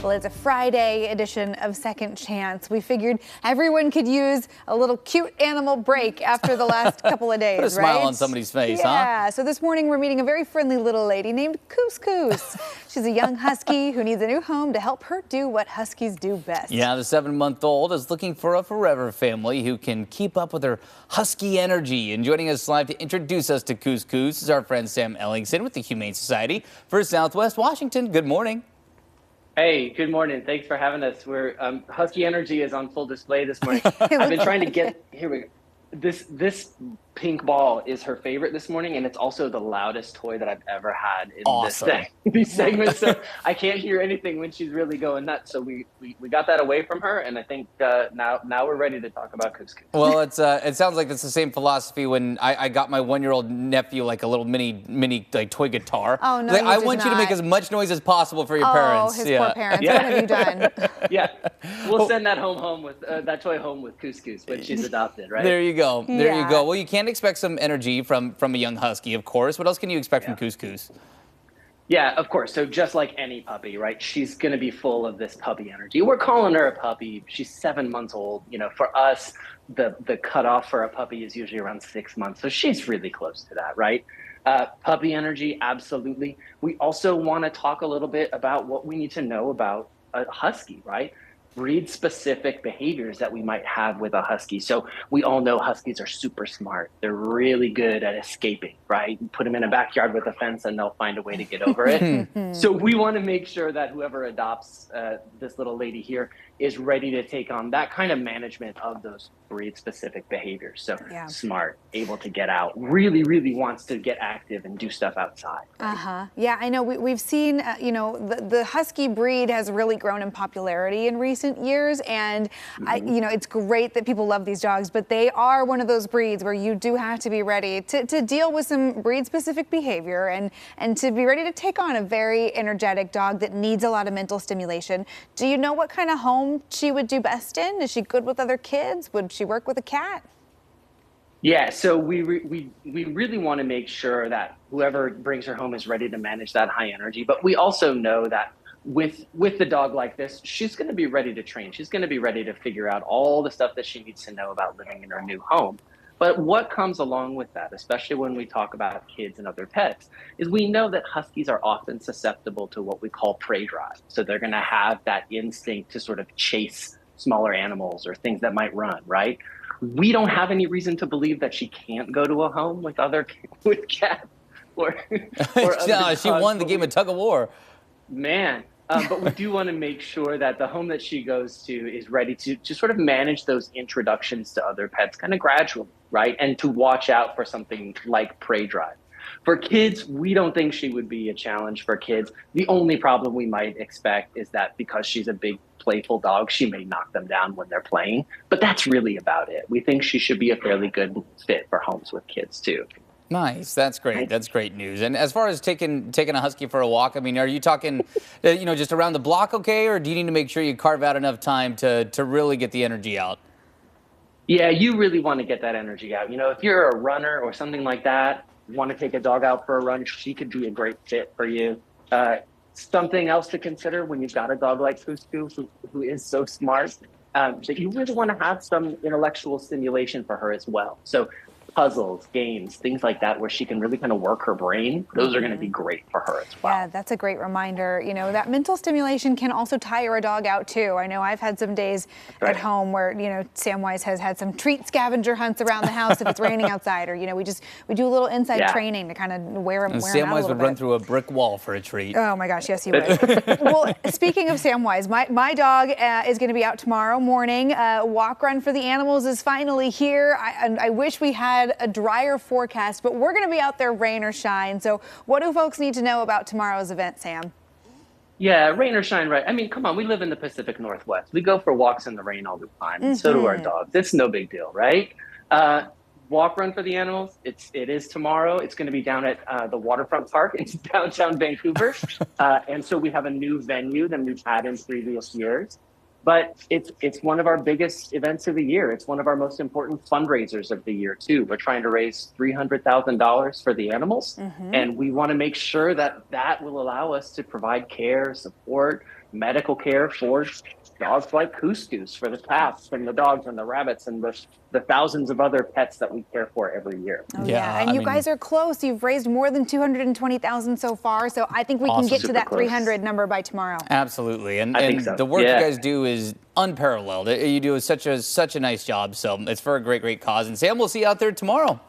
Well, it's a Friday edition of Second Chance. We figured everyone could use a little cute animal break after the last couple of days, Put a smile right? on somebody's face, huh? Yeah, so this morning we're meeting a very friendly little lady named Couscous. She's a young husky who needs a new home to help her do what huskies do best. Yeah, the 7-month-old is looking for a forever family who can keep up with her husky energy. And joining us live to introduce us to Couscous is our friend Sam Ellingson with the Humane Society for Southwest Washington. Good morning. Hey, good morning. Thanks for having us. We're Husky Energy is on full display this morning. I've been trying to get here. We go. This pink ball is her favorite this morning, and it's also the loudest toy that I've ever had in these segments. So I can't hear anything when she's really going nuts. So we got that away from her, and I think now we're ready to talk about Couscous. Well, it sounds like it's the same philosophy when I got my 1-year-old nephew like a little mini like toy guitar. Oh no, like, I want you to make as much noise as possible for your parents. Oh, his poor parents. What have you done? Yeah, we'll send that home with that toy home with Couscous when she's adopted, right? There you go. There you go. Well, you can't expect some energy from a young husky, of course. What else can you expect from Couscous? Yeah, of course. So just like any puppy, right? She's going to be full of this puppy energy. We're calling her a puppy. She's 7 months old. You know, for us, the cutoff for a puppy is usually around 6 months. So she's really close to that, right? Puppy energy, absolutely. We also want to talk a little bit about what we need to know about a husky, right? Breed-specific behaviors that we might have with a husky. So we all know huskies are super smart. They're really good at escaping, right? You put them in a backyard with a fence and they'll find a way to get over it. So we want to make sure that whoever adopts this little lady here is ready to take on that kind of management of those breed-specific behaviors. So smart, able to get out, really, really wants to get active and do stuff outside. Right? Yeah, I know. We've seen, you know, the husky breed has really grown in popularity in recent years, and you know, it's great that people love these dogs, but they are one of those breeds where you do have to be ready to deal with some breed-specific behavior and to be ready to take on a very energetic dog that needs a lot of mental stimulation. Do you know what kind of home she would do best in? Is she good with other kids? Would she work with a cat? Yeah, so we really want to make sure that whoever brings her home is ready to manage that high energy. But we also know that with the dog like this, she's going to be ready to train. She's going to be ready to figure out all the stuff that she needs to know about living in her new home. But what comes along with that, especially when we talk about kids and other pets, is we know that huskies are often susceptible to what we call prey drive. So they're going to have that instinct to sort of chase smaller animals or things that might run, right? We don't have any reason to believe that she can't go to a home with cats or no, she won the game of tug of war. Man. But we do want to make sure that the home that she goes to is ready to sort of manage those introductions to other pets kind of gradually, right? And to watch out for something like prey drive. For kids, we don't think she would be a challenge for kids. The only problem we might expect is that because she's a big, playful dog, she may knock them down when they're playing. But that's really about it. We think she should be a fairly good fit for homes with kids, too. Nice. That's great. That's great news. And as far as taking a husky for a walk, I mean, are you talking, you know, just around the block, okay? Or do you need to make sure you carve out enough time to really get the energy out? Yeah, you really want to get that energy out. You know, if you're a runner or something like that, you want to take a dog out for a run, she could be a great fit for you. Something else to consider when you've got a dog like Couscous, who is so smart, that you really want to have some intellectual stimulation for her as well. So puzzles, games, things like that, where she can really kind of work her brain. Those are going to be great for her as well. Yeah, that's a great reminder. You know, that mental stimulation can also tire a dog out too. I know I've had some days at home where, you know, Samwise has had some treat scavenger hunts around the house if it's raining outside, or, you know, we do a little inside training to kind of wear him out a little bit. Samwise would run through a brick wall for a treat. Oh my gosh, yes, he would. Well, speaking of Samwise, my dog is going to be out tomorrow morning. Walk Run for the Animals is finally here. I wish we had a drier forecast, but we're going to be out there rain or shine. So what do folks need to know about tomorrow's event, Sam? Yeah, rain or shine, right? I mean, come on, we live in the Pacific Northwest. We go for walks in the rain all the time, and so do our dogs. It's no big deal, right? Walk Run for the Animals, it is tomorrow. It's going to be down at the Waterfront Park in downtown Vancouver. And so we have a new venue than we've had in previous years. But it's one of our biggest events of the year. It's one of our most important fundraisers of the year, too. We're trying to raise $300,000 for the animals. And we want to make sure that that will allow us to provide care, support, medical care for dogs like Couscous, for the cats and the dogs and the rabbits and the thousands of other pets that we care for every year. Oh, yeah, and you guys are close. You've raised more than $220,000 so far, so I think we can get to that 300 number by tomorrow. Absolutely, and so. The work you guys do is unparalleled. You do such a nice job, so it's for a great cause. And Sam, we'll see you out there tomorrow.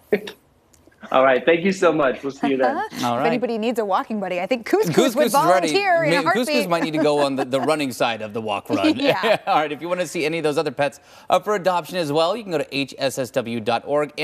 All right, thank you so much. We'll see you then. All right. If anybody needs a walking buddy, I think Couscous would volunteer in a heartbeat. Couscous might need to go on the running side of the walk-run. Yeah. All right, if you want to see any of those other pets up for adoption as well, you can go to hssw.org.